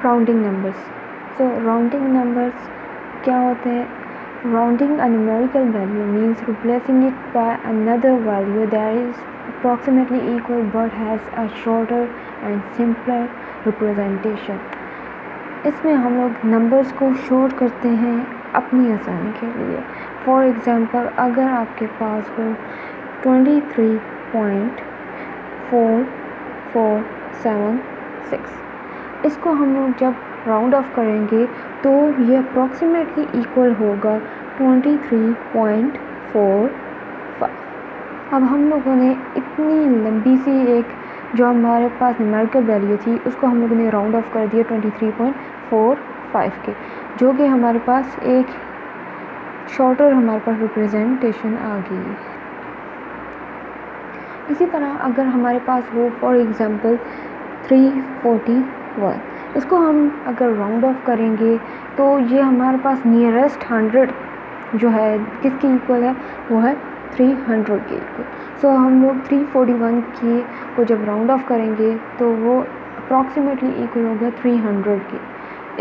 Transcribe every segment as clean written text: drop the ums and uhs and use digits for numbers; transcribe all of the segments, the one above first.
Rounding numbers. Rounding numbers क्या होते हैं? Rounding a numerical value means replacing it by another value that is approximately equal but has a shorter and simpler representation। इसमें हम लोग numbers को short करते हैं अपनी आसानी के लिए। फॉर एग्ज़ाम्पल, अगर आपके पास हो 23.4476, इसको हम लोग जब राउंड ऑफ करेंगे तो ये अप्रॉक्सीमेटली इक्वल होगा 23.45। अब हम लोगों ने इतनी लंबी सी एक जो हमारे पास न्यूमेरिकल वैल्यू थी उसको हम लोगों ने राउंड ऑफ कर दिया 23.45 के, जो कि हमारे पास एक शॉर्टर हमारे पास रिप्रेजेंटेशन आ गई। इसी तरह अगर हमारे पास हो फॉर एग्ज़ाम्पल 341, इसको हम अगर राउंड ऑफ करेंगे तो ये हमारे पास नियरेस्ट 100 जो है किसके इक्वल है? वो है 300 के इक्वल। सो हम लोग 341 की को जब राउंड ऑफ करेंगे तो वो अप्रॉक्सीमेटली इक्वल हो गया 300 के।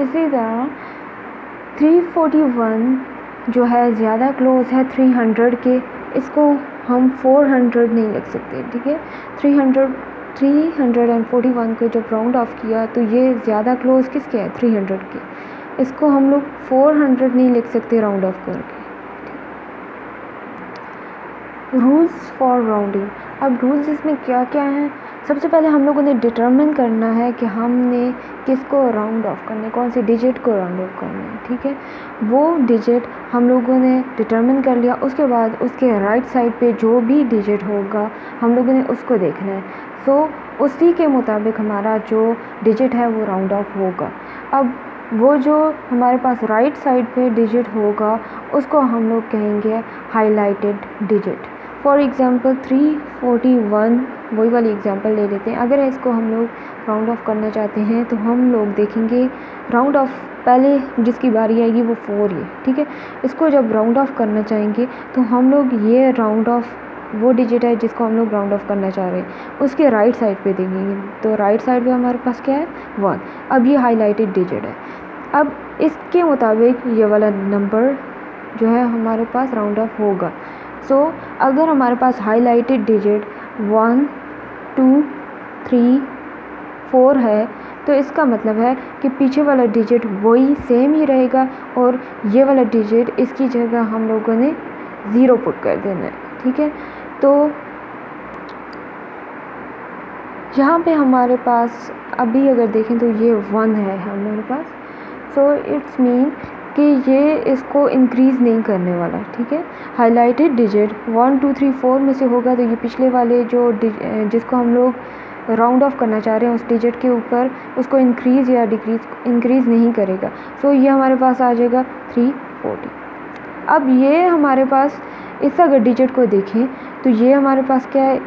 इसी तरह 341 जो है ज़्यादा क्लोज है 300 के, इसको हम 400 नहीं लिख सकते, ठीक है। 341 को जब राउंड ऑफ किया तो ये ज़्यादा क्लोज किसके है? 300 के। इसको हम लोग 400 नहीं लिख सकते राउंड ऑफ करके। Rules for rounding. अब रूल्स इसमें क्या क्या हैं? सबसे पहले हम लोगों ने डिटरमिन करना है कि हमने किसको राउंड ऑफ करना है, कौन सी डिजिट को राउंड ऑफ करना है, ठीक है। वो डिजिट हम लोगों ने डिटरमिन कर लिया, उसके बाद उसके राइट साइड पे जो भी डिजिट होगा हम लोगों ने उसको देखना है। सो उसी के मुताबिक हमारा जो डिजिट है वो राउंड ऑफ होगा। अब वो जो हमारे पास राइट साइड पे डिजिट होगा उसको हम लोग कहेंगे हाईलाइटेड डिजिट। फॉर एग्ज़ाम्पल 341 वही वाली एग्ज़ाम्पल ले लेते हैं। अगर इसको हम लोग राउंड ऑफ करना चाहते हैं तो हम लोग देखेंगे राउंड ऑफ पहले जिसकी बारी आएगी वो 4 है, ठीक है। इसको जब राउंड ऑफ करना चाहेंगे तो हम लोग ये राउंड ऑफ वो डिजिट है जिसको हम लोग राउंड ऑफ करना चाह रहे हैं उसके राइट साइड पे देखेंगे, तो राइट साइड पे हमारे पास क्या है? 1। अब ये हाईलाइटेड डिजिट है। अब इसके मुताबिक ये वाला नंबर जो है हमारे पास राउंड ऑफ होगा। सो अगर हमारे पास हाईलाइटेड डिजिट 1 2 3 4 है तो इसका मतलब है कि पीछे वाला डिजिट वही सेम ही रहेगा और ये वाला डिजिट इसकी जगह हम लोगों ने 0 पुट कर देना है, ठीक है। तो यहाँ पे हमारे पास अभी अगर देखें तो ये 1 है हमारे पास। सो इट्स मीन कि ये इसको इंक्रीज़ नहीं करने वाला, ठीक है। हाईलाइटेड डिजिट 1 2 3 4 में से होगा तो ये पिछले वाले जो जिसको हम लोग राउंड ऑफ करना चाह रहे हैं उस डिजिट के ऊपर उसको इंक्रीज़ या इंक्रीज़ नहीं करेगा। सो ये हमारे पास आ जाएगा 340। अब ये हमारे पास इस अगर डिजिट को देखें तो ये हमारे पास क्या है?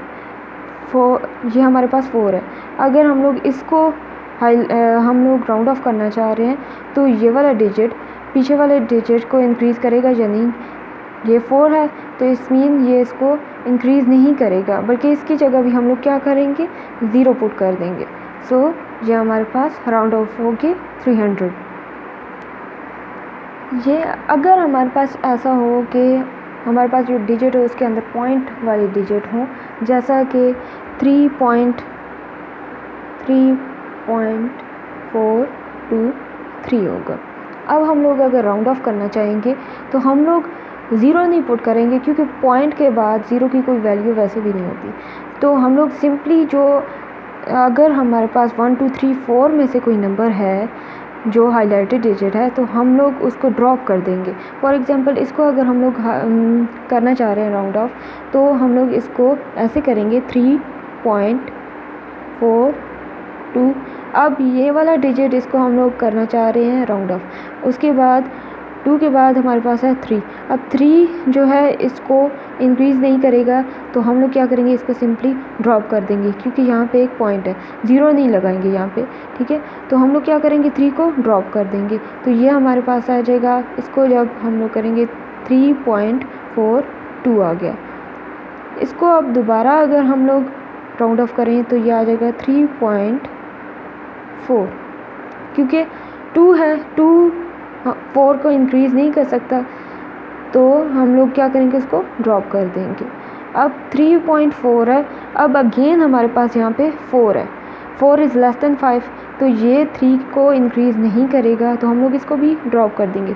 4। ये हमारे पास 4 है। अगर हम लोग इसको हम लोग राउंड ऑफ करना चाह रहे हैं तो ये वाला डिजिट पीछे वाले डिजिट को इंक्रीज़ करेगा या नहीं? ये 4 है तो इस मीन ये इसको इंक्रीज़ नहीं करेगा, बल्कि इसकी जगह भी हम लोग क्या करेंगे? 0 पुट कर देंगे। सो ये हमारे पास राउंड ऑफ होगी 300। ये अगर हमारे पास ऐसा हो कि हमारे पास जो डिजिट है उसके अंदर पॉइंट वाली डिजिट हो, जैसा कि 3.423 होगा। अब हम लोग अगर राउंड ऑफ करना चाहेंगे तो हम लोग 0 नहीं पुट करेंगे क्योंकि पॉइंट के बाद 0 की कोई वैल्यू वैसे भी नहीं होती। तो हम लोग सिंपली जो अगर हमारे पास 1 2 3 4 में से कोई नंबर है जो हाईलाइटेड डिजिट है तो हम लोग उसको ड्रॉप कर देंगे। फॉर एग्ज़ाम्पल इसको अगर हम लोग करना चाह रहे हैं राउंड ऑफ तो हम लोग इसको ऐसे करेंगे 3.42। अब ये वाला डिजिट इसको हम लोग करना चाह रहे हैं राउंड ऑफ, उसके बाद 2 के बाद हमारे पास है 3। अब 3 जो है इसको इंक्रीज़ नहीं करेगा तो हम लोग क्या करेंगे? इसको सिंपली ड्रॉप कर देंगे क्योंकि यहाँ पे एक पॉइंट है, 0 नहीं लगाएंगे यहाँ पे, ठीक है। तो हम लोग क्या करेंगे? 3 को ड्रॉप कर देंगे तो ये हमारे पास आ जाएगा। इसको जब हम लोग करेंगे 3.42 आ गया। इसको अब दोबारा अगर हम लोग राउंड ऑफ करें तो ये आ जाएगा 3.4। क्योंकि 2 है, 2 4 को इंक्रीज़ नहीं कर सकता, तो हम लोग क्या करेंगे, इसको ड्रॉप कर देंगे। अब 3.4 है, अब अगेन हमारे पास यहाँ पे 4 है, 4 इज़ लेस देन 5, तो ये 3 को इंक्रीज़ नहीं करेगा, तो हम लोग इसको भी ड्रॉप कर देंगे।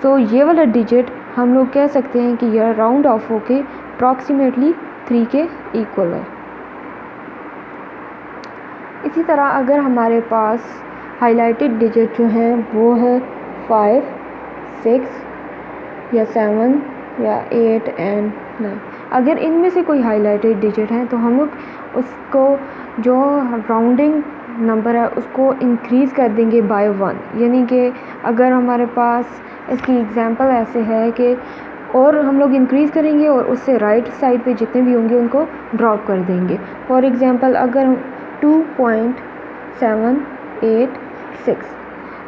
सो ये वाला डिजिट हम लोग कह सकते हैं कि यह राउंड ऑफ होके अप्रॉक्सीमेटली 3 के इक्वल है। इसी तरह अगर हमारे पास हाईलाइटेड डिजिट जो हैं वो है 5, 6 या 7 या 8 एंड 9, अगर इनमें से कोई हाईलाइटेड डिजिट है तो हम लोग उसको जो राउंडिंग नंबर है उसको इंक्रीज़ कर देंगे बाय 1, यानी कि अगर हमारे पास इसकी एग्जांपल ऐसे है कि और हम लोग इंक्रीज़ करेंगे और उससे राइट साइड पे जितने भी होंगे उनको ड्रॉप कर देंगे। फॉर एग्जांपल अगर 2.786,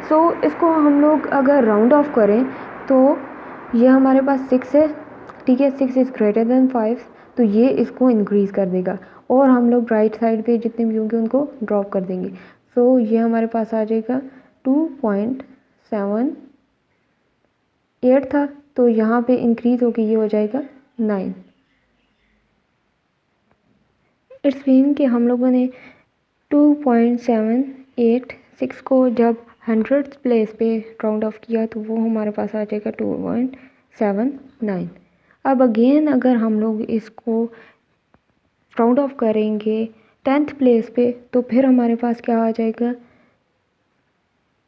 सो इसको हम लोग अगर राउंड ऑफ करें तो ये हमारे पास 6 है, ठीक है, 6 इज़ ग्रेटर देन 5, तो ये इसको इंक्रीज़ कर देगा और हम लोग राइट साइड पे जितने भी होंगे उनको ड्रॉप कर देंगे। सो ये हमारे पास आ जाएगा 2.78 था, तो यहाँ पे इंक्रीज़ होकर ये हो जाएगा 9। इट्स मीन कि हम लोगों ने 2.786 को जब 100th प्लेस पे राउंड ऑफ किया तो वो हमारे पास आ जाएगा 2.79। अब अगेन अगर हम लोग इसको राउंड ऑफ करेंगे 10th प्लेस पे तो फिर हमारे पास क्या आ जाएगा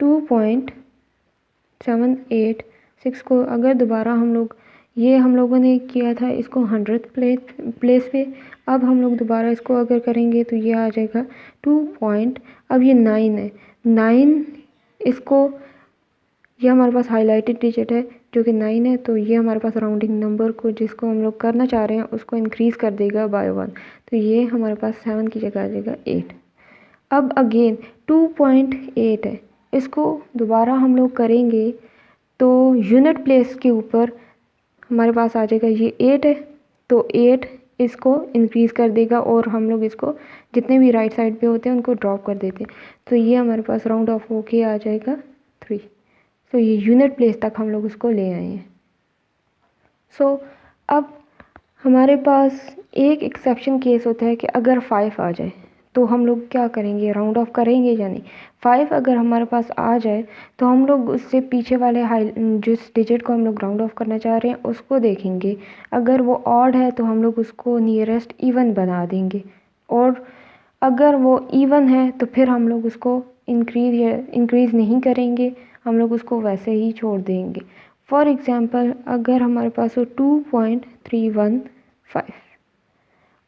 2.786 को अगर दोबारा हम लोग ये हम लोगों ने किया था इसको 100th प्लेस पे, अब हम लोग दोबारा इसको अगर करेंगे तो ये आ जाएगा 2. अब ये 9 है, 9 इसको ये हमारे पास हाईलाइटेड डिजिट है जो कि 9 है, तो ये हमारे पास राउंडिंग नंबर को जिसको हम लोग करना चाह रहे हैं उसको इंक्रीज़ कर देगा बाय 1, तो ये हमारे पास 7 की जगह आ जाएगा 8। अब अगेन 2.8 है, इसको दोबारा हम लोग करेंगे तो यूनिट प्लेस के ऊपर हमारे पास आ जाएगा ये 8 है, तो 8 इसको इंक्रीज़ कर देगा और हम लोग इसको जितने भी राइट साइड पे होते हैं उनको ड्रॉप कर देते हैं, तो ये हमारे पास राउंड ऑफ होके आ जाएगा 3। तो ये यूनिट प्लेस तक हम लोग इसको ले आए हैं। सो अब हमारे पास एक एक्सेप्शन केस होता है कि अगर 5 आ जाए तो हम लोग क्या करेंगे, राउंड ऑफ करेंगे या नहीं। 5 अगर हमारे पास आ जाए तो हम लोग उससे पीछे वाले जिस डिजिट को हम लोग राउंड ऑफ करना चाह रहे हैं उसको देखेंगे, अगर वो ऑड है तो हम लोग उसको नियरेस्ट इवन बना देंगे, और अगर वो इवन है तो फिर हम लोग उसको इंक्रीज़ नहीं करेंगे, हम लोग उसको वैसे ही छोड़ देंगे। फॉर एग्ज़ाम्पल अगर हमारे पास हो 2.315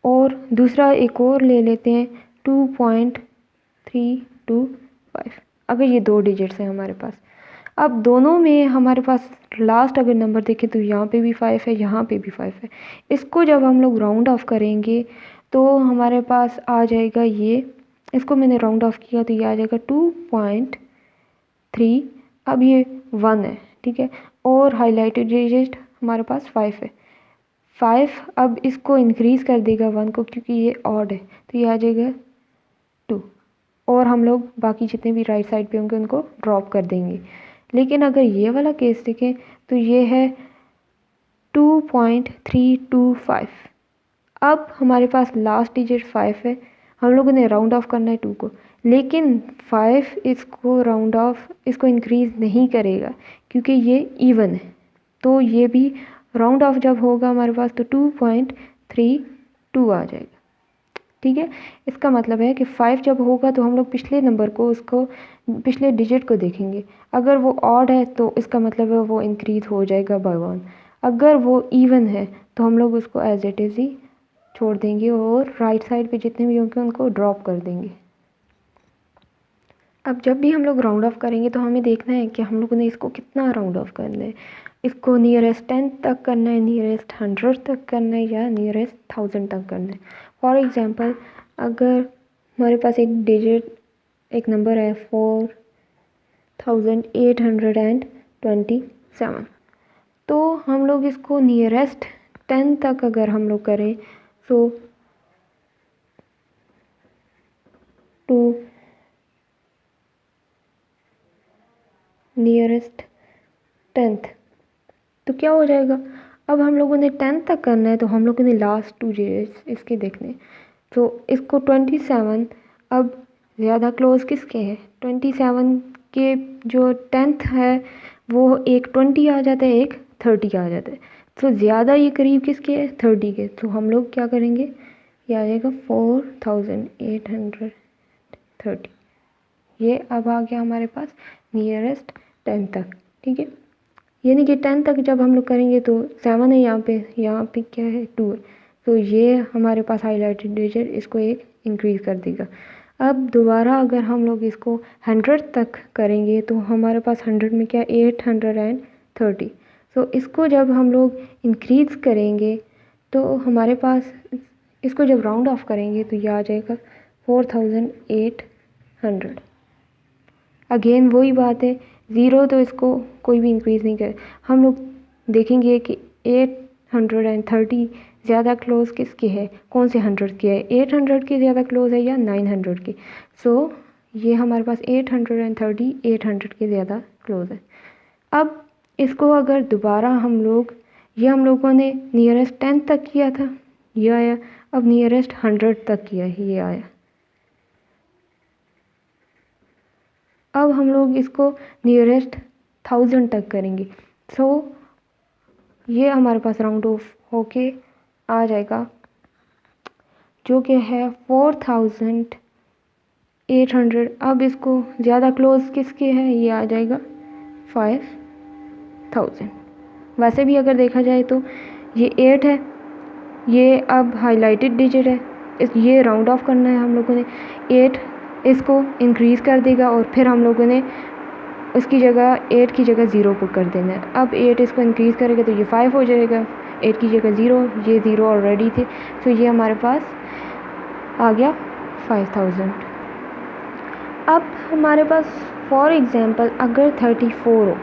और दूसरा एक और ले लेते हैं 2.325, अगर ये 2 डिजिट्स हैं हमारे पास, अब दोनों में हमारे पास लास्ट अगर नंबर देखें तो यहाँ पे भी 5 है, यहाँ पे भी 5 है। इसको जब हम लोग राउंड ऑफ करेंगे तो हमारे पास आ जाएगा ये, इसको मैंने राउंड ऑफ किया तो ये आ जाएगा 2.3, अब ये 1 है, ठीक है, और हाईलाइटेड डिजिट हमारे पास 5 है। 5 अब इसको इंक्रीज़ कर देगा 1 को क्योंकि ये ऑड है, तो ये आ जाएगा 2, और हम लोग बाकी जितने भी राइट साइड पे होंगे उनको ड्रॉप कर देंगे। लेकिन अगर ये वाला केस देखें तो ये है 2.325, अब हमारे पास लास्ट डिजिट 5 है, हम लोगों ने राउंड ऑफ करना है 2 को, लेकिन 5 इसको राउंड ऑफ इसको इंक्रीज़ नहीं करेगा क्योंकि ये इवन है, तो ये भी राउंड ऑफ जब होगा हमारे पास तो 2.32 आ जाएगा, ठीक है। इसका मतलब है कि 5 जब होगा तो हम लोग पिछले नंबर को उसको पिछले डिजिट को देखेंगे, अगर वो ऑड है तो इसका मतलब है वो इंक्रीज़ हो जाएगा बाय 1, अगर वो इवन है तो हम लोग उसको एज इट इज़ ही छोड़ देंगे और राइट साइड पे जितने भी होंगे उनको ड्रॉप कर देंगे। अब जब भी हम लोग राउंड ऑफ करेंगे तो हमें देखना है कि हम लोगों ने इसको कितना राउंड ऑफ करना है, इसको नियरेस्ट 10 तक करना है, नियरेस्ट 100 तक करना है या नियरेस्ट 1000 तक करना है। फॉर एग्ज़ाम्पल अगर हमारे पास एक नंबर है 4827, तो हम लोग इसको नियरेस्ट 10 तक अगर हम लोग करें तो 2 नियरेस्ट 10th। तो क्या हो जाएगा, अब हम लोगों ने 10th तक करना है तो हम लोगों ने लास्ट 2 डिजिट्स इसके देखने। तो इसको 27, अब ज़्यादा क्लोज किसके हैं, 27 के जो 10th है वो एक 20 आ जाता है, एक 30 आ जाता है। तो ज़्यादा ये करीब किसके है, 30 के। तो हम लोग क्या करेंगे, ये आ जाएगा 4830। ये अब आ गया हमारे पास नियरेस्ट 10 तक, ठीक है। यानी कि 10 तक जब हम लोग करेंगे तो 7 है यहाँ पे क्या है, 2 है। तो ये हमारे पास हाईलाइटेड डिजिट इसको एक इंक्रीज़ कर देगा। अब दोबारा अगर हम लोग इसको 100 तक करेंगे तो हमारे पास 100 में क्या, 830। तो इसको जब हम लोग इंक्रीज़ करेंगे तो हमारे पास, इसको जब राउंड ऑफ करेंगे तो ये आ जाएगा 4800। अगेन वही बात है, ज़ीरो तो इसको कोई भी इंक्रीज़ नहीं करे। हम लोग देखेंगे कि 830 ज़्यादा क्लोज किसके है, कौन से 100 के है, 800 के ज़्यादा क्लोज है या 900 के। सो ये हमारे पास 830 800 के ज़्यादा क्लोज है। अब इसको अगर दोबारा हम लोग, ये हम लोगों ने नियरेस्ट 10 तक किया था, ये आया। अब नियरेस्ट 100 तक किया, ये आया। अब हम लोग इसको नियरेस्ट 1000 तक करेंगे। सो ये हमारे पास राउंड ऑफ होके आ जाएगा, जो कि है 4800। अब इसको ज़्यादा क्लोज किसके है, ये आ जाएगा 5000। वैसे भी अगर देखा जाए तो ये 8 है, ये अब हाईलाइटेड डिजिट है, ये राउंड ऑफ करना है हम लोगों ने। 8 इसको इंक्रीज़ कर देगा और फिर हम लोगों ने उसकी जगह 8 की जगह 0 पुट कर देना है। अब 8 इसको इंक्रीज़ करेगा तो ये 5 हो जाएगा, 8 की जगह 0, ये 0 ऑलरेडी थे। तो ये हमारे पास आ गया 5000। अब हमारे पास फॉर एग्ज़ाम्पल अगर 34 हो,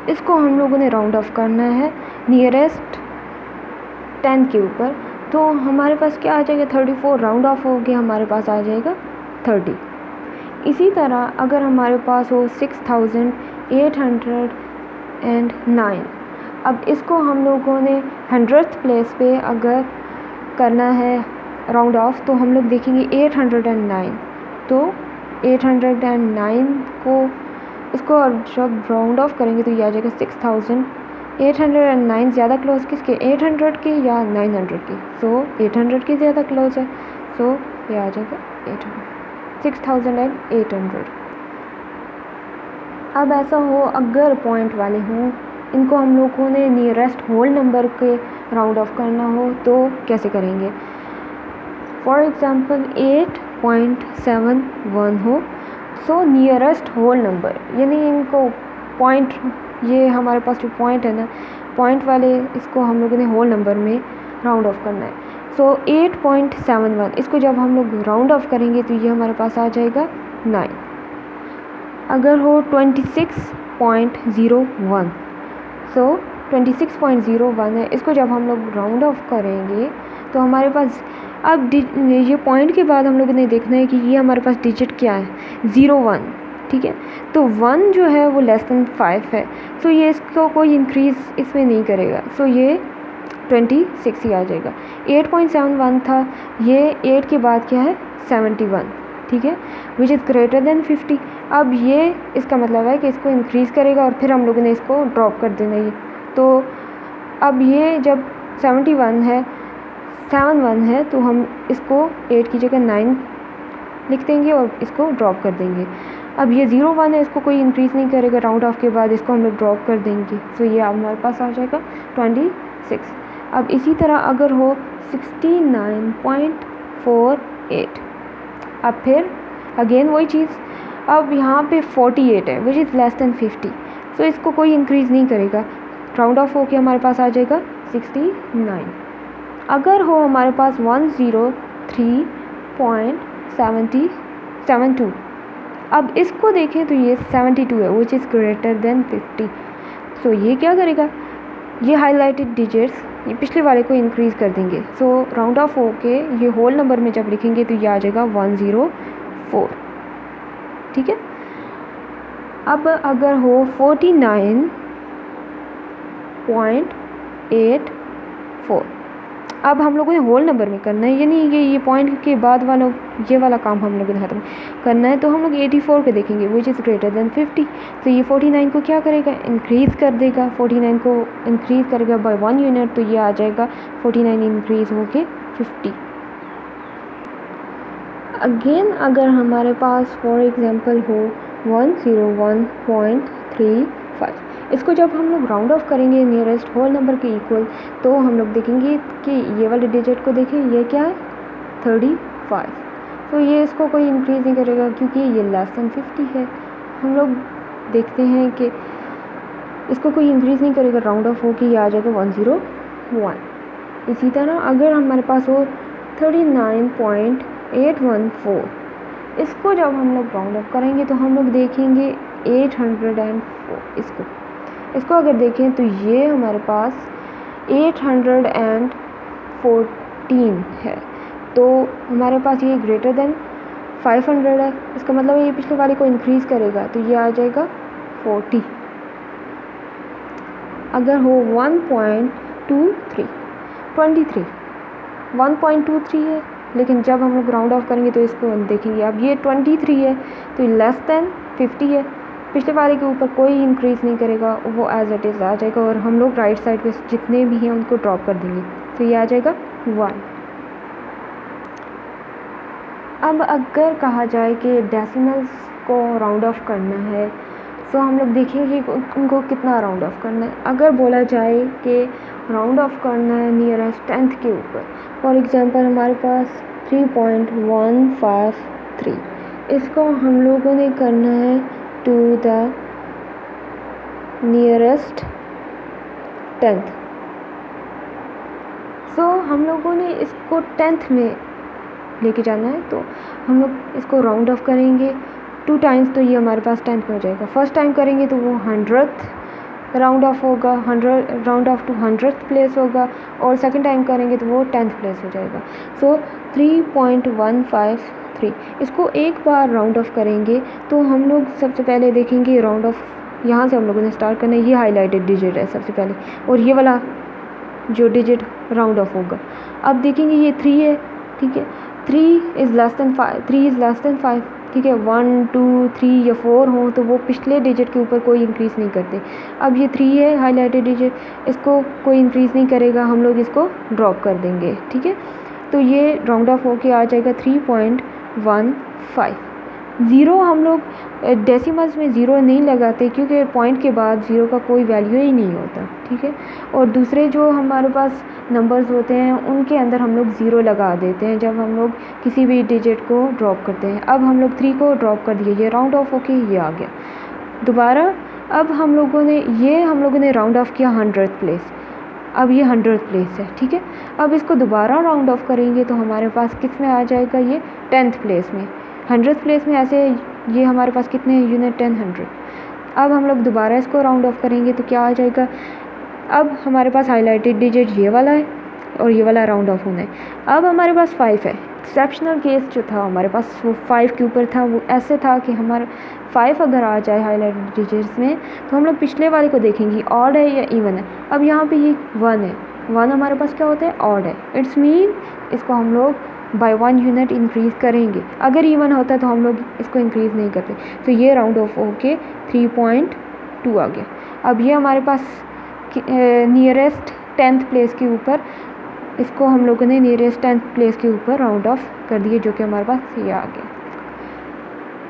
इसको हम लोगों ने राउंड ऑफ करना है नियरेस्ट 10 के ऊपर। तो हमारे पास क्या आ जाएगा, 34 राउंड ऑफ हो गया, हमारे पास आ जाएगा 30। इसी तरह अगर हमारे पास हो 6809, अब इसको हम लोगों ने 100th प्लेस पे अगर करना है राउंड ऑफ, तो हम लोग देखेंगे 809। तो 809 को इसको जब राउंड ऑफ करेंगे तो ये आ जाएगा 6809। ज़्यादा क्लोज किसके, 800 के या 900 के। सो 800 के ज़्यादा क्लोज है, सो ये आ जाएगा 6800। अब ऐसा हो अगर पॉइंट वाले हों, इनको हम लोगों ने नियरेस्ट होल नंबर के राउंड ऑफ करना हो तो कैसे करेंगे। फॉर एग्ज़ाम्पल 8.71 हो, सो नियरेस्ट होल नंबर, यानी इनको पॉइंट, ये हमारे पास जो पॉइंट है ना, पॉइंट वाले, इसको हम लोगों ने होल नंबर में राउंड ऑफ करना है। सो 8.71 इसको जब हम लोग राउंड ऑफ करेंगे तो ये हमारे पास आ जाएगा 9। अगर हो 26.01, सो 26.01 है, इसको जब हम लोग राउंड ऑफ करेंगे तो हमारे पास, अब ये पॉइंट के बाद हम लोगों ने देखना है कि ये हमारे पास डिजिट क्या है, 01, ठीक है। तो 1 जो है वो लेस देन 5 है, सो ये इसको कोई इंक्रीज़ इसमें नहीं करेगा, सो ये 26 ही आ जाएगा। 8.71 था, ये 8 के बाद क्या है, 71, ठीक है, विच इज़ ग्रेटर देन 50। अब ये इसका मतलब है कि इसको इंक्रीज़ करेगा और फिर हम लोगों ने इसको ड्रॉप कर देना ये। तो अब ये जब 71 है तो हम इसको 8 की जगह 9 लिख देंगे और इसको ड्रॉप कर देंगे। अब ये 01 है, इसको कोई इंक्रीज़ नहीं करेगा, राउंड ऑफ के बाद इसको हम लोग ड्रॉप कर देंगे। सो ये हमारे पास आ जाएगा 26। अब इसी तरह अगर हो 69.48, अब फिर अगेन वही चीज़, अब यहाँ पे 48 है विच इज़ लेस देन 50, सो इसको कोई इंक्रीज़ नहीं करेगा, राउंड ऑफ होके हमारे पास आ जाएगा 69। अगर हो हमारे पास 103.72, अब इसको देखें तो ये 72 है विच इज़ ग्रेटर देन 50। सो ये क्या करेगा, ये हाईलाइटेड डिजिट्स ये पिछले वाले को इंक्रीज़ कर देंगे। सो राउंड ऑफ होके ये होल नंबर में जब लिखेंगे तो ये आ जाएगा 104, ठीक है। अब अगर हो 49.84, अब हम लोगों ने होल नंबर में करना है, यानी ये पॉइंट के बाद वाला ये वाला काम हम लोगों ने ख़त्म करना है। तो हम लोग 84 को देखेंगे विच इज़ ग्रेटर देन 50। तो ये 49 को क्या करेगा, इंक्रीज़ कर देगा, 49 को इंक्रीज़ करेगा बाय 1 यूनिट, तो ये आ जाएगा 49 इंक्रीज़ होके 50। अगेन अगर हमारे पास फॉर एग्जांपल हो 101.35, इसको जब हम लोग राउंड ऑफ करेंगे नियरेस्ट होल नंबर के इक्वल, तो हम लोग देखेंगे कि ये वाले डिजिट को देखें, ये क्या है 35। तो ये इसको कोई इंक्रीज़ नहीं करेगा क्योंकि ये लेस दैन 50 है। हम लोग देखते हैं कि इसको कोई इंक्रीज़ नहीं करेगा, राउंड ऑफ हो के ये आ जाएगा 101। इसी तरह अगर हमारे पास हो 39.814, इसको जब हम लोग राउंड ऑफ करेंगे तो हम लोग देखेंगे 804। इसको अगर देखें तो ये हमारे पास 814 है, तो हमारे पास ये ग्रेटर देन 500 है। इसका मतलब ये पिछले वाले को इंक्रीज़ करेगा, तो ये आ जाएगा 40। अगर हो 1.23 है, लेकिन जब हम लोग राउंड ऑफ करेंगे तो इसको हम देखेंगे, अब ये 23 है तो लेस दैन 50 है, पिछले वाले के ऊपर कोई इंक्रीज़ नहीं करेगा, वो एज इट इज़ आ जाएगा, और हम लोग राइट साइड पे जितने भी हैं उनको ड्रॉप कर देंगे, तो ये आ जाएगा 1। अब अगर कहा जाए कि डेसिमल्स को राउंड ऑफ करना है, तो हम लोग देखेंगे कि उनको कितना राउंड ऑफ करना है। अगर बोला जाए कि राउंड ऑफ करना है नियरेस्ट 10th के ऊपर, फॉर एग्ज़ाम्पल हमारे पास 3.153, इसको हम लोगों ने करना है टू द नियरेस्ट 10th। सो हम लोगों ने इसको 10th में लेके जाना है, तो हम लोग इसको राउंड ऑफ करेंगे 2 टाइम्स, तो ये हमारे पास 10th में हो जाएगा। फर्स्ट टाइम करेंगे तो वो 100th राउंड ऑफ होगा, 100 round of to 100th place होगा, और सेकंड टाइम करेंगे तो वो 10th प्लेस हो जाएगा। सो 3.153, इसको एक बार राउंड ऑफ करेंगे तो हम लोग सबसे पहले देखेंगे राउंड ऑफ, यहाँ से हम लोगों ने स्टार्ट करना है, ये हाईलाइटेड डिजिट है सबसे पहले, और ये वाला जो डिजिट राउंड ऑफ होगा। अब देखेंगे ये 3 है, ठीक है, 3 इज़ लेस दैन 5, ठीक है। 1 2 3 या 4 हों तो वो पिछले डिजिट के ऊपर कोई इंक्रीज़ नहीं करते। अब ये 3 है हाईलाइटेड डिजिट, इसको कोई इंक्रीज़ नहीं करेगा, हम लोग इसको ड्रॉप कर देंगे, ठीक है। तो ये राउंड ऑफ होके आ जाएगा 3.15। ज़ीरो हम लोग डेसिमल्स में ज़ीरो नहीं लगाते क्योंकि पॉइंट के बाद ज़ीरो का कोई वैल्यू ही नहीं होता, ठीक है। और दूसरे जो हमारे पास नंबर्स होते हैं उनके अंदर हम लोग ज़ीरो लगा देते हैं जब हम लोग किसी भी डिजिट को ड्रॉप करते हैं। अब हम लोग 3 को ड्रॉप कर दिए, ये राउंड ऑफ होके ये आ गया दोबारा। अब हम लोगों ने राउंड ऑफ किया 100th प्लेस, अब ये 100th प्लेस है, ठीक है। अब इसको दोबारा राउंड ऑफ करेंगे तो हमारे पास किस में आ जाएगा, ये 10th प्लेस में। 100th प्लेस में ऐसे ये हमारे पास कितने हैं यूनिट 10 100। अब हम लोग दोबारा इसको राउंड ऑफ करेंगे तो क्या आ जाएगा, अब हमारे पास हाईलाइटेड डिजिट ये वाला है और ये वाला राउंड ऑफ होना है। अब हमारे पास 5 है, एक्सेप्शनल केस जो था हमारे पास वो 5 के ऊपर था, वो ऐसे था कि हमारा 5 अगर आ जाए हाईलाइटेड डिजिट्स में तो हम लोग पिछले वाले को देखेंगे ऑड है या इवन है। अब यहाँ पे ये 1 है, 1 हमारे पास क्या होता है, ऑड है, इट्स मीन इसको हम लोग बाय 1 यूनिट इंक्रीज़ करेंगे। अगर इवन होता है तो हम लोग इसको इंक्रीज़ नहीं करते। तो ये राउंड ऑफ होके 3.2 आ गया। अब ये हमारे पास नियरेस्ट 10th प्लेस के ऊपर, इसको हम लोगों ने नियरेस्ट 10th प्लेस के ऊपर राउंड ऑफ कर दिए, जो कि हमारे पास ये आ गया।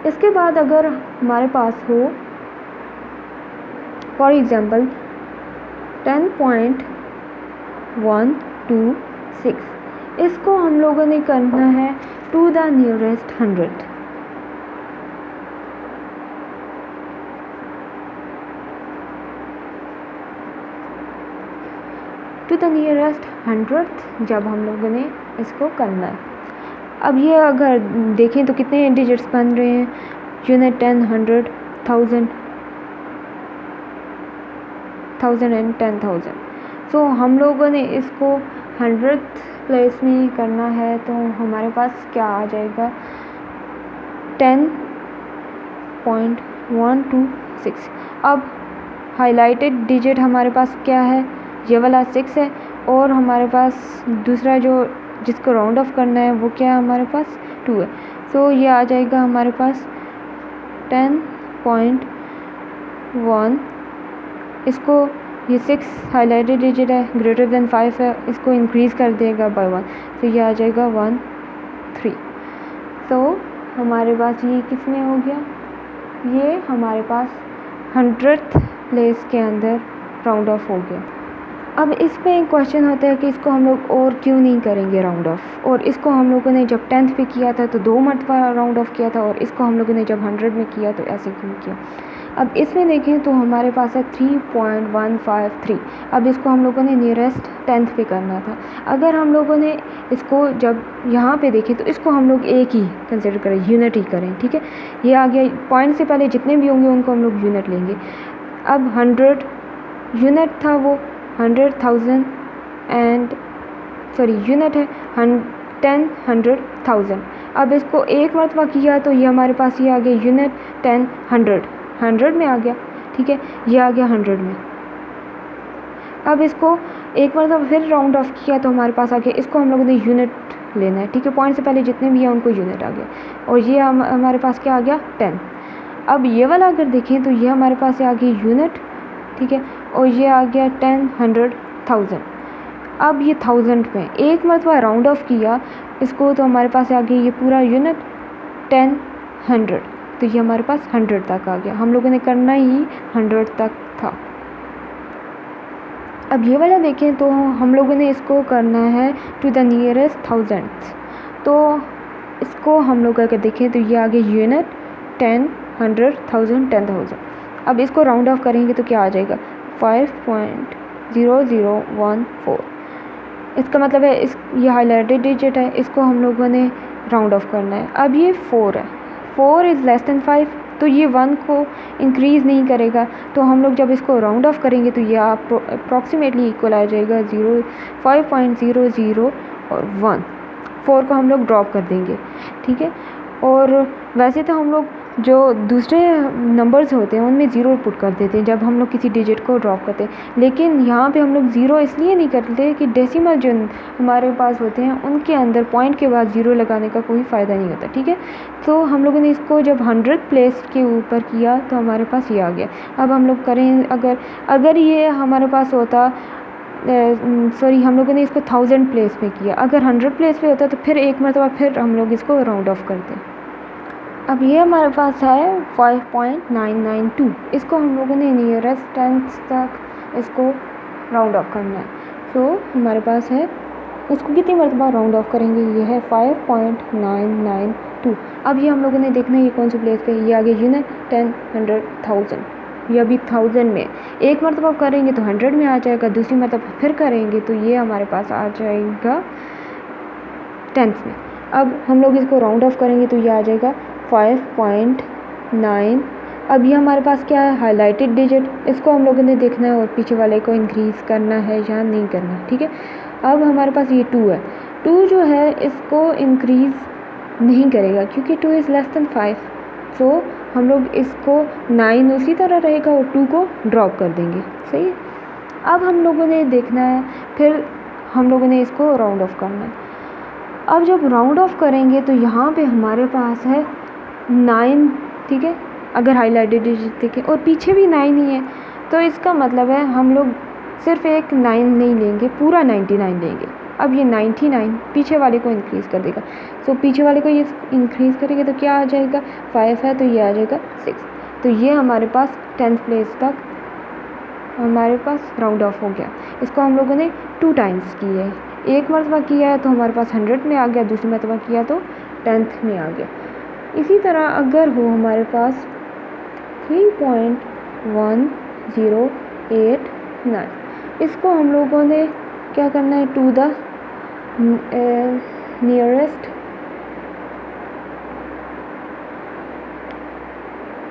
इसके बाद अगर हमारे पास हो फॉर एग्ज़ाम्पल 10.126, इसको हम लोगों ने करना है to the nearest 100। To the nearest 100th जब हम लोगों ने इसको करना है। अब ये अगर देखें तो कितने डिजिट्स बन रहे हैं, यूनिट 10 100 1000 1000 एंड 10,000। सो हम लोगों ने इसको 100th प्लेस में करना है, तो हमारे पास क्या आ जाएगा 10.126 10.126। अब हाईलाइटेड डिजिट हमारे पास क्या है, ये वाला 6 है, और हमारे पास दूसरा जो जिसको राउंड ऑफ करना है वो क्या है, हमारे पास 2 है। सो ये आ जाएगा हमारे पास 10.1। इसको ये 6 हाईलाइटेड डिजिट है, ग्रेटर देन 5 है, इसको इंक्रीज़ कर देगा बाय 1, तो ये आ जाएगा 13। तो हमारे पास ये किस में हो गया, ये हमारे पास 100th प्लेस के अंदर राउंड ऑफ हो गया। अब इसमें एक क्वेश्चन होता है कि इसको हम लोग और क्यों नहीं करेंगे राउंड ऑफ, और इसको हम लोगों ने जब 10th पे किया था तो 2 मरतबा राउंड ऑफ किया था, और इसको हम लोगों ने जब 100 में किया तो ऐसे क्यों किया। अब इसमें देखें तो हमारे पास है 3.153। अब इसको हम लोगों ने नियरेस्ट 10th पे करना था। अगर हम लोगों ने इसको जब यहाँ पे देखें तो इसको हम लोग एक ही कंसिडर करें, यूनिट ही करें, ठीक है। ये आ गया, पॉइंट से पहले जितने भी होंगे उनको हम लोग यूनिट लेंगे। अब 100 यूनिट था, वो 100,000 एंड यूनिट है 10, 100,000। अब इसको एक मरतबा किया तो ये हमारे पास ये आ गया यूनिट 10, 100 में आ गया, ठीक है, ये आ गया 100 में। अब इसको एक मरतबा फिर राउंड ऑफ किया तो हमारे पास आ गया, इसको हम लोगों ने यूनिट लेना है, ठीक है, पॉइंट से पहले जितने भी हैं उनको यूनिट आ गया, और ये हमारे पास क्या आ गया 10। अब ये वाला अगर देखें तो ये हमारे पास आ गई यूनिट, ठीक है, और ये आ गया 10, 100,000। अब ये 1000 में एक मरतबा राउंड ऑफ किया इसको तो हमारे पास आ गया ये पूरा यूनिट 10, 100, तो ये हमारे पास 100 तक आ गया। हम लोगों ने करना ही 100 तक था। अब ये वाला देखें तो हम लोगों ने इसको करना है टू द नियरेस्ट 1000, तो इसको हम लोग अगर देखें तो ये आ गया यूनिट 10, 100,000, 10,000। अब इसको राउंड ऑफ करेंगे तो क्या आ जाएगा 5.0014। इसका मतलब है ये हाईलाइटेड डिजिट है, इसको हम लोगों ने राउंड ऑफ करना है। अब ये 4 है, 4 इज़ लेस दैन 5, तो ये 1 को इंक्रीज़ नहीं करेगा, तो हम लोग जब इसको राउंड ऑफ करेंगे तो ये अप्रॉक्सीमेटली इक्वल आ जाएगा 5.00 और 1। 4 को हम लोग ड्रॉप कर देंगे, ठीक है। और वैसे तो हम लोग जो दूसरे नंबर्स होते हैं उनमें ज़ीरो पुट कर देते हैं जब हम लोग किसी डिजिट को ड्रॉप करते हैं, लेकिन यहाँ पे हम लोग ज़ीरो इसलिए नहीं करते कि डेसिमल जो हमारे पास होते हैं उनके अंदर पॉइंट के बाद ज़ीरो लगाने का कोई फ़ायदा नहीं होता, ठीक है। तो हम लोगों ने इसको जब 100 प्लेस के ऊपर किया तो हमारे पास ये आ गया। अब हम लोग करें, अगर ये हमारे पास होता हम लोगों ने इसको 1000 प्लेस में किया, अगर 100 प्लेस पे होता तो फिर एक मरतबा फिर हम लोग इसको राउंड ऑफ करते। अब ये हमारे पास है 5.992, इसको हम लोगों ने नियरेस्ट 10th तक इसको राउंड ऑफ करना है। तो हमारे पास है, इसको कितनी मरतबा राउंड ऑफ करेंगे, ये है 5.992। अब ये हम लोगों ने देखना है ये कौन सी प्लेस पे, ये आगे यूनिट 10, 100,000, ये अभी 1000 में। एक मरतबा करेंगे तो 100 में आ जाएगा, दूसरी मरतबा फिर करेंगे तो ये हमारे पास आ जाएगा 10th में। अब हम लोग इसको राउंड ऑफ करेंगे तो ये आ जाएगा 5.9। अब ये हमारे पास क्या है, हाईलाइटेड डिजिट, इसको हम लोगों ने देखना है और पीछे वाले को इंक्रीज़ करना है या नहीं करना, ठीक है। अब हमारे पास ये 2 है, 2 जो है इसको इंक्रीज़ नहीं करेगा क्योंकि 2 इज़ लेस दैन 5, सो हम लोग इसको 9 उसी तरह रहेगा और 2 को ड्रॉप कर देंगे, सही है। अब हम लोगों ने देखना है, फिर हम लोगों ने इसको राउंड ऑफ करना है। अब जब राउंड ऑफ करेंगे तो यहाँ पे हमारे पास है 9, ठीक है, अगर हाईलाइटेड डिजिट देखें और पीछे भी 9 ही है, तो इसका मतलब है हम लोग सिर्फ एक 9 नहीं लेंगे, पूरा 99 लेंगे। अब ये 99 पीछे वाले को इंक्रीज़ कर देगा, सो पीछे वाले को ये इंक्रीज़ करेंगे तो क्या आ जाएगा, 5 है तो ये आ जाएगा 6। तो ये हमारे पास 10th प्लेस तक हमारे पास राउंड ऑफ हो गया। इसको हम लोगों ने 2 टाइम्स किए है, एक मरतबा किया है तो हमारे पास 100 में आ गया, दूसरी मरतबा किया तो 10th में आ गया। इसी तरह अगर हो हमारे पास 3.1089, इसको हम लोगों ने क्या करना है, टू द नियरेस्ट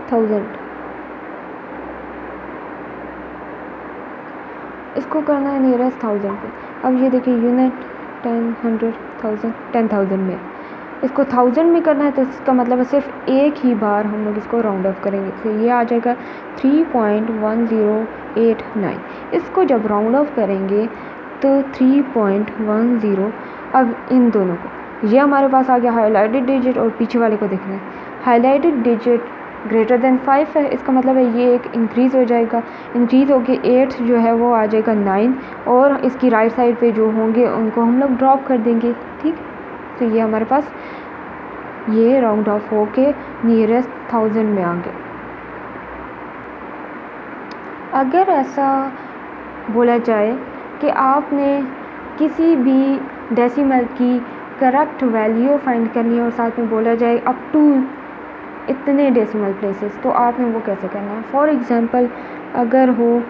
1000, इसको करना है नियरेस्ट 1000 पे। अब ये देखिए यूनिट 10, 100,000, 10,000 में। इसको 1000 में करना है तो इसका मतलब है सिर्फ एक ही बार हम लोग इसको राउंड ऑफ करेंगे, तो ये आ जाएगा 3.1089। इसको जब राउंड ऑफ करेंगे तो 3.10, अब इन दोनों को, ये हमारे पास आ गया हाईलाइटेड डिजिट और पीछे वाले को देखना है, हाईलाइटेड डिजिट ग्रेटर देन 5 है, इसका मतलब है ये एक इंक्रीज़ हो जाएगा, इंक्रीज़ होके 8 जो है वो आ जाएगा 9, और इसकी राइट साइड पे जो होंगे उनको हम लोग ड्रॉप कर देंगे, ठीक। तो ये हमारे पास ये राउंड ऑफ होके नियरेस्ट 1000 में आ गया। अगर ऐसा बोला जाए कि आपने किसी भी डेसिमल की करेक्ट वैल्यू फाइंड करनी है और साथ में बोला जाए अप टू इतने डेसिमल प्लेसेस, तो आपने वो कैसे करना है। फॉर एग्ज़ाम्पल अगर हो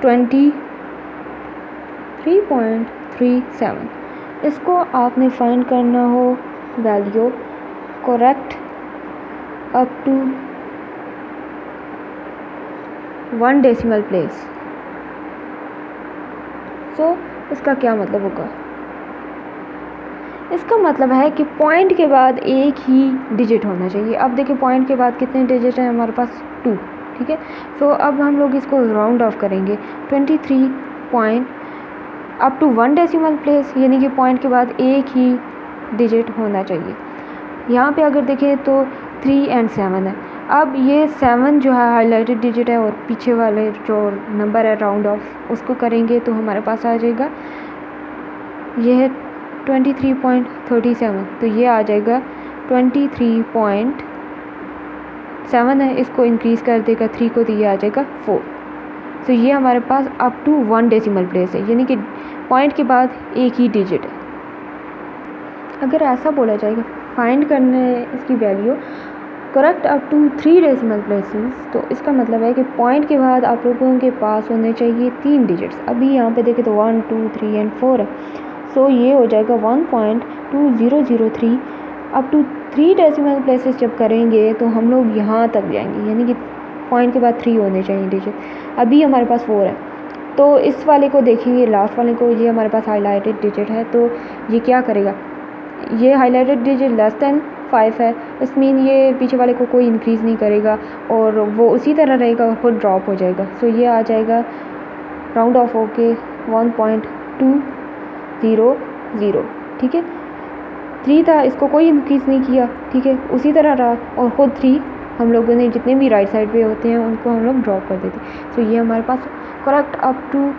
23.37, इसको आपने फाइंड करना हो value correct up to 1 decimal place, so इसका क्या मतलब होगा। इसका मतलब है कि पॉइंट के बाद एक ही डिजिट होना चाहिए। अब देखिए पॉइंट के बाद कितने डिजिट हैं हमारे पास, 2, ठीक है। तो अब हम लोग इसको राउंड ऑफ करेंगे 23 point up to 1 decimal place, यानी कि पॉइंट के बाद एक ही डिजिट होना चाहिए। यहाँ पे अगर देखें तो 3 और 7 है। अब ये 7 जो है हाईलाइटेड डिजिट है और पीछे वाले जो नंबर है राउंड ऑफ उसको करेंगे तो हमारे पास आ जाएगा ये है 23.37, तो ये आ जाएगा 23.7 है, इसको इंक्रीज़ कर देगा 3 को, तो ये आ जाएगा 4। तो ये हमारे पास अप टू 1 डेसिमल प्लेस है, यानी कि पॉइंट के बाद एक ही डिजिट है। अगर ऐसा बोला जाएगा फाइंड करने इसकी value correct up to 3 decimal places, तो इसका मतलब है कि पॉइंट के बाद आप लोगों के पास होने चाहिए 3 डिजिट्स। अभी यहाँ पे देखें तो 1, 2, 3 और 4 है, सो ये हो जाएगा 1.2003। अप टू 3 डेसिमल प्लेसेस जब करेंगे तो हम लोग यहाँ तक जाएंगे, यानी कि पॉइंट के बाद 3 होने चाहिए डिजिट। अभी हमारे पास 4 है, तो इस वाले को देखेंगे, लास्ट वाले को, ये हमारे पास हाईलाइटेड डिजिट है, तो ये क्या करेगा, ये हाईलाइटेड डिजिट लेस दैन 5 है, इस मीन ये पीछे वाले को कोई इंक्रीज़ नहीं करेगा और वो उसी तरह रहेगा और खुद ड्रॉप हो जाएगा। सो ये आ जाएगा राउंड ऑफ होके 1.200, ठीक है। 3 था, इसको कोई इंक्रीज़ नहीं किया, ठीक है, उसी तरह रहा और ख़ुद 3 हम लोगों ने जितने भी राइट साइड पे होते हैं उनको हम लोग ड्रॉप कर देते। सो ये हमारे पास करेक्ट अप टू